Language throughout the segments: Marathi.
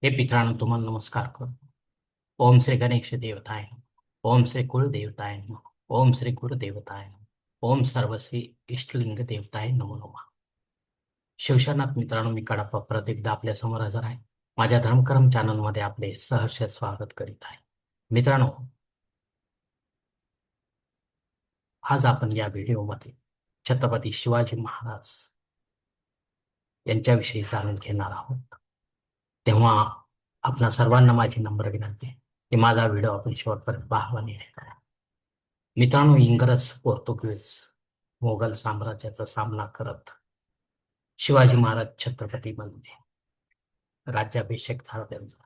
हे पितरांनो तुम्हाला नमस्कार करतो. ओम श्री गणेश देवताय नमः. ओम श्री कुलदेवताय नमः. ओम श्री गुरुदेवताय नमः. ओम सर्वश्री इष्टलिंग देवताय नमो नमः. शिवशरणात मित्रांनो, मी कडाप्पा परत एकदा आपल्या समोर हजर आहे. माझ्या धर्मकर्म चॅनलमध्ये आपले सहर्ष स्वागत करीत आहे. मित्रांनो, आज आपण या व्हिडिओमध्ये छत्रपती शिवाजी महाराज यांच्याविषयी जाणून घेणार आहोत. तेव्हा आपणा सर्वांना माझी नम्र विनंती आहे की माझा व्हिडिओ आपण शेवटपर्यंत पाहावा आणि ऐकावा. मित्रांनो, इंग्रज, पोर्तुगीज, मोगल साम्राज्याचा सामना करत शिवाजी महाराज छत्रपती बनले. राज्याभिषेक झाला त्यांचा.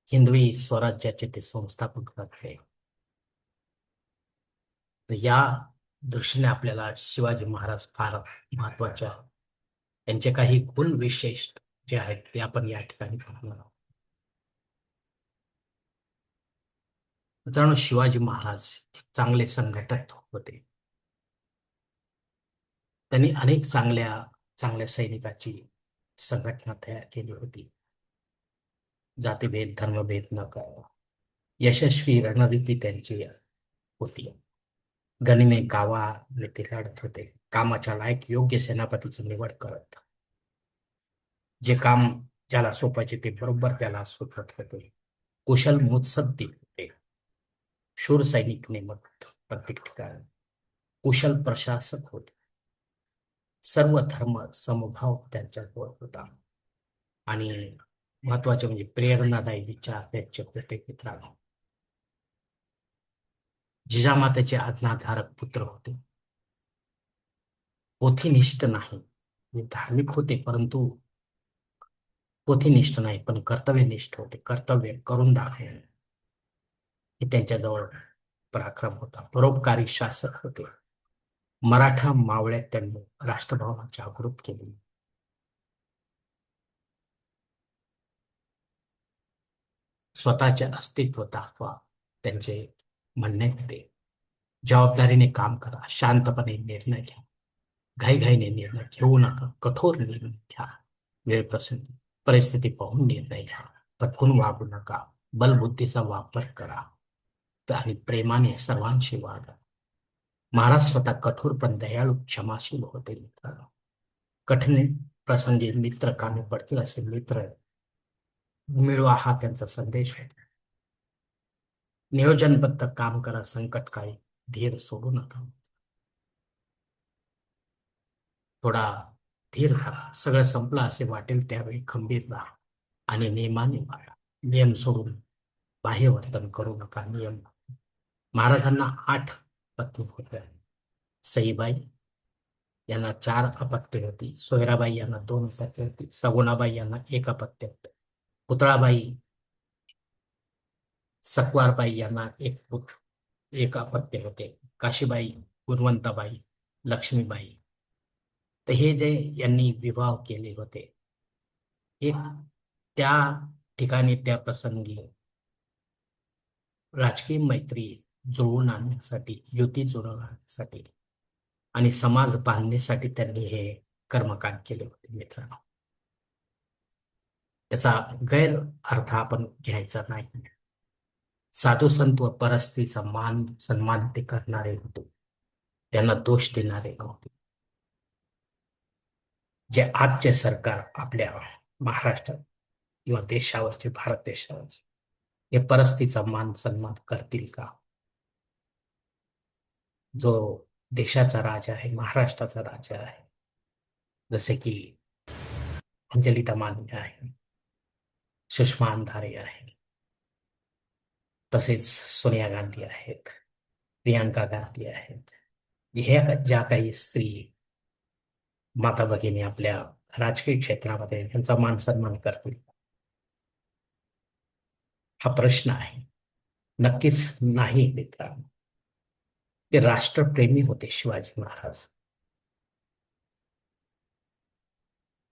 हिंदवी स्वराज्याचे ते संस्थापक ठरले. तर या दृष्टीने आपल्याला शिवाजी महाराज फार महत्वाचे आहेत. त्यांचे काही गुण विशेष जे आहेत ते आपण या ठिकाणी पाहणार आहोत. मित्रांनो, शिवाजी महाराज एक चांगले संघटक होते. त्यांनी अनेक चांगल्या चांगल्या सैनिकाची संघटना तयार केली होती. जातीभेद धर्मभेद न करता यशस्वी रणनीती त्यांची होती. गनिमी गावाने ते लढत होते. कामाच्या लायक योग्य सेनापतीची निवड करत जे काम ज्याला सोपायचे ते बरोबर त्याला सोपत होते. कुशल मुत्सद्दी होते. शूर सैनिक नेमत प्रत्येक ठिकाणी. कुशल प्रशासक होते. सर्व धर्म समभाव त्यांच्याजवळ होता. आणि महत्वाचे म्हणजे प्रेरणादायी विचार त्यांचे होते. मित्रांनो, जिजामातेचे आज्ञाधारक पुत्र होते. पोथीनिष्ठ नाही, म्हणजे धार्मिक होते परंतु पोथीनिष्ठ नाही, पण कर्तव्यनिष्ठ होते. कर्तव्य करून दाखवणे हे त्यांच्याजवळ पराक्रम होता. परोपकारी शासक होते. मराठा मावळ्यात त्यांनी राष्ट्रभावना जागृत केली. स्वतःचे अस्तित्व दाखवा त्यांचे म्हणणे होते. जबाबदारीने काम करा. शांतपणे निर्णय घ्या. घाईघाईने निर्णय घेऊ नका. कठोर निर्णय घ्या. वेळ प्रसंगी परिस्थिती पाहून निर्णय घ्या. पटकून वागू नका. बलबुद्धीचा वापर करा आणि प्रेमाने सर्वांशी वागा. महाराज स्वतः कठोर पण दयाळू क्षमाशील होते. मित्रांनो, कठीण प्रसंगी मित्र कामी पडतील असे मित्र मिळवा हा त्यांचा संदेश होता. नियोजनबद्ध काम करा. संकटकाळी धीर सोडू नका. थोडा धीर धरा. सगळं संपलं असे वाटेल त्यावेळी खंबीर राहा आणि नियमाने वागा. नियम सोडून बाह्य वर्तन करू नका. नियम. महाराजांना 8 पत्नी होत्या. सईबाई यांना 4 अपत्य होती. सोयराबाई यांना 2 अपत्य होती. सगुणाबाई यांना 1 अपत्य होते. पुतळाबाई, सकवारबाई यांना 1 अपत्य होते. काशीबाई, गुणवंताबाई, लक्ष्मीबाई. तर हे जे यांनी विवाह केले होते, एक त्या ठिकाणी त्या प्रसंगी राजकीय मैत्री जुळवून आणण्यासाठी, युती जुळवून आणण्यासाठी आणि समाज बांधण्यासाठी त्यांनी हे कर्मकांड केले होते. मित्रांनो, त्याचा गैर अर्थ आपण घ्यायचा नाही. साधू संत व परस्त्रीचा मान सन्मान ते करणारे होते. त्यांना दोष देणारे नव्हते. जे आजचे सरकार आपल्या महाराष्ट्रात किंवा देशावरचे, भारत देशावरचे, हे परस्त्रीचा मान सन्मान करतील का? जो देशाचा राजा आहे, महाराष्ट्राचा राजा आहे, जसे की अंजलिता माने आहे, सुषमा अंधारे आहे, तसेच सोनिया गांधी आहेत, प्रियांका गांधी आहेत. ह्या ज्या काही स्त्री माता भगिनी आपल्या राजकीय क्षेत्रामध्ये यांचा मान सन्मान करतील, हा प्रश्न आहे. नक्कीच नाही मित्रांनो. ते राष्ट्रप्रेमी होते शिवाजी महाराज.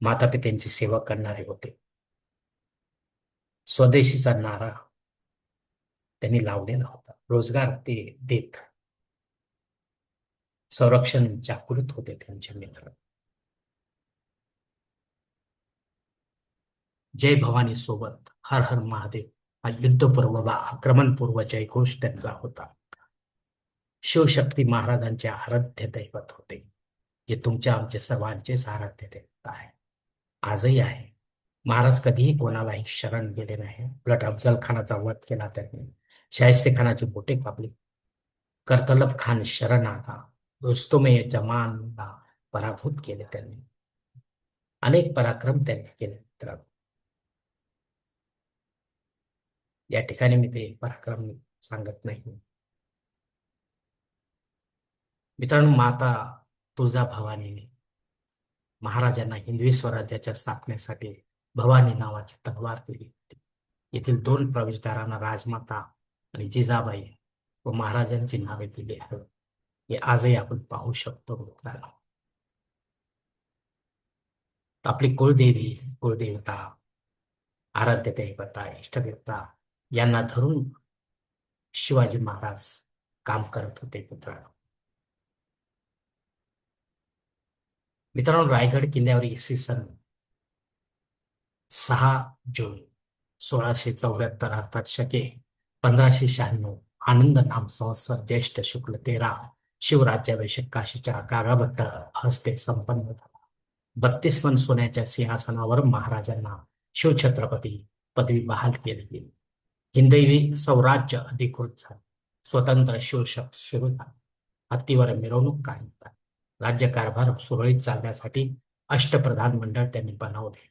मातापित्यांची सेवा करणारे होते. स्वदेशीचा नारा त्यांनी लावलेला होता. रोजगार ते देत. संरक्षण जागृत होते त्यांचे मित्र. जय भवानी सोबत हर हर महादेव हा युद्धपूर्व वा आक्रमणपूर्व जयघोष त्यांचा होता. शिवशक्ती महाराजांचे आराध्य दैवत होते, जे तुमच्या आमचे सर्वांचेच आराध्य दैवत आहे, आजही आहे. महाराज कधीही कोणालाही शरण गेले नाही. उलट अफजल खानाचा वध केला त्यांनी, शाहिस्ते खानाची बोटे कापली, करतलब खान शरण आला, रुस्तुम जमानला पराभूत केले त्यांनी. अनेक पराक्रम त्यांनी केले मित्रांनो. या ठिकाणी मी ते पराक्रम सांगत नाही मित्रांनो. माता तुळजाभवानीने महाराजांना हिंदवी स्वराज्याच्या स्थापनेसाठी भवानी नावाची तलवार दिली होती. येथील दोन प्रवेशद्वारांना राजमाता आणि जिजाबाई व महाराजांची नावे दिली आहेत. हे आजही आपण पाहू शकतो मित्रांनो. आपली कुळदेवी, कुळदेवता, आराध्य दैवता, इष्टदेवता यांना धरून शिवाजी महाराज काम करत होते मित्रांनो. मित्रांनो, रायगड किल्ल्यावर इसवी सन 6 जून 1674 अर्थात शके 1596 आनंद नाम संवत्सर ज्येष्ठ शुक्ल 13 शिवराज्याभिषेक काशीच्या गागाभट्ट हस्ते संपन्न झाला. 32 मन सोन्याच्या सिंहासनावर महाराजांना शिवछत्रपती पदवी बहाल केली गेली. हिंदवी स्वराज्य अधिकृत झाले. स्वतंत्र शिवशक्ती सुरू झाला. हत्तीवर मिरवणूक काढण्यात आली. राज्यकारभार सुरळीत चालण्यासाठी अष्टप्रधान मंडळ त्यांनी बनवले.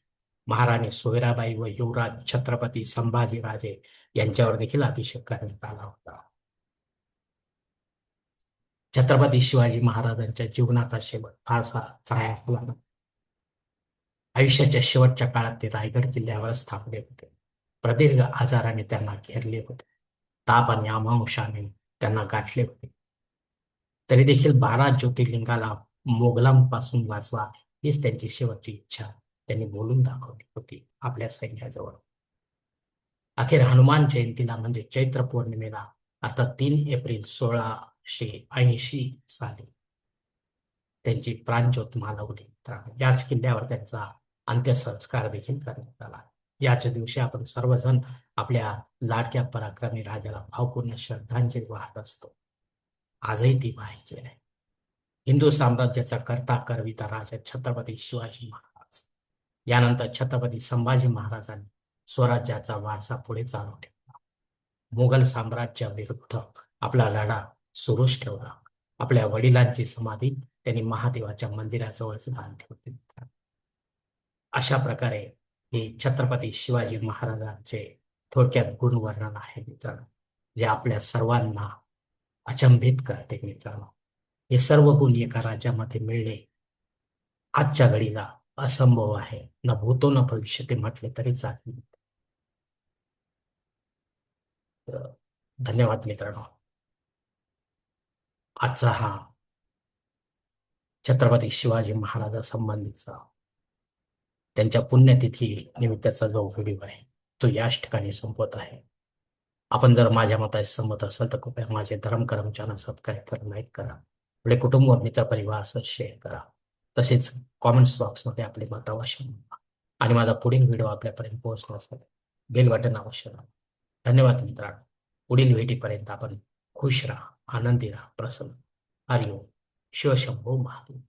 महाराणी सोयराबाई व युवराज छत्रपती संभाजीराजे यांच्यावर देखील अभिषेक करण्यात आला होता. छत्रपती शिवाजी महाराजांच्या जीवनाचा शेवट फारसा चांगला झाला नाही. आयुष्याच्या शेवटच्या काळात ते रायगड किल्ल्यावर स्थापले होते. प्रदीर्घ आजाराने त्यांना घेरले होते. ताप आणि अमांशाने त्यांना गाठले होते. तरी देखील 12 ज्योतिर्लिंगाला मोगलांपासून वाचवा हीच त्यांची शेवटची इच्छा त्यांनी बोलून दाखवली होती आपल्या सैन्याजवळ. अखेर हनुमान जयंतीला म्हणजे चैत्र पौर्णिमेला अर्थात 3 एप्रिल 1680 साली त्यांची प्राणज्योत मालवली. याच किल्ल्यावर त्यांचा अंत्यसंस्कार देखील करण्यात आला. याच दिवशी आपण सर्वजण आपल्या लाडक्या पराक्रमी राजाला भावपूर्ण श्रद्धांजली वाहत असतो. आजही ती व्हायची आहे. हिंदू साम्राज्याचा करता करविता राजा छत्रपती शिवाजी महाराज, यानंतर छत्रपती संभाजी महाराजांनी स्वराज्याचा वारसा पुढे चालू ठेवला. मोगल साम्राज्याविरुद्ध आपला लढा सुरूच ठेवला. आपल्या वडिलांची समाधी त्यांनी महादेवाच्या मंदिराजवळच बांधली होती. अशा प्रकारे हे छत्रपती शिवाजी महाराजांचे थोडक्यात गुणवर्णन आहे मित्रांनो, जे आपल्या सर्वांना अचंबित करते मित्रांनो. हे सर्व गुण एका राज्यामध्ये मिळणे आजच्या घडीला असंभव आहे. न भूतो न भविष्य ते म्हटले तरी चालेल. धन्यवाद मित्रांनो. आजचा हा छत्रपती शिवाजी महाराजांसंबंधीचा त्यांच्या पुण्यतिथी निमित्ताचा जो व्हिडिओ आहे तो याच ठिकाणी संपत आहे. आपण जर माझ्या मताशी सहमत असाल तर कृपया माझे धर्मकरम चॅनल सबस्क्राईब करा, लाईक करा, आपले कुटुंब मित्रपरिवार असं शेअर करा. तसेच कॉमेंट्स बॉक्समध्ये आपले मत अवश्य नोंदवा आणि माझा पुढील व्हिडिओ आपल्यापर्यंत पोहोचण्यासाठी बेल बटन अवश्य दाबा. धन्यवाद मित्रांनो. पुढील भेटीपर्यंत आपण खुश राहा, आनंदी राहा, प्रसन्न. हरिओम. शिवशंभो महादेव.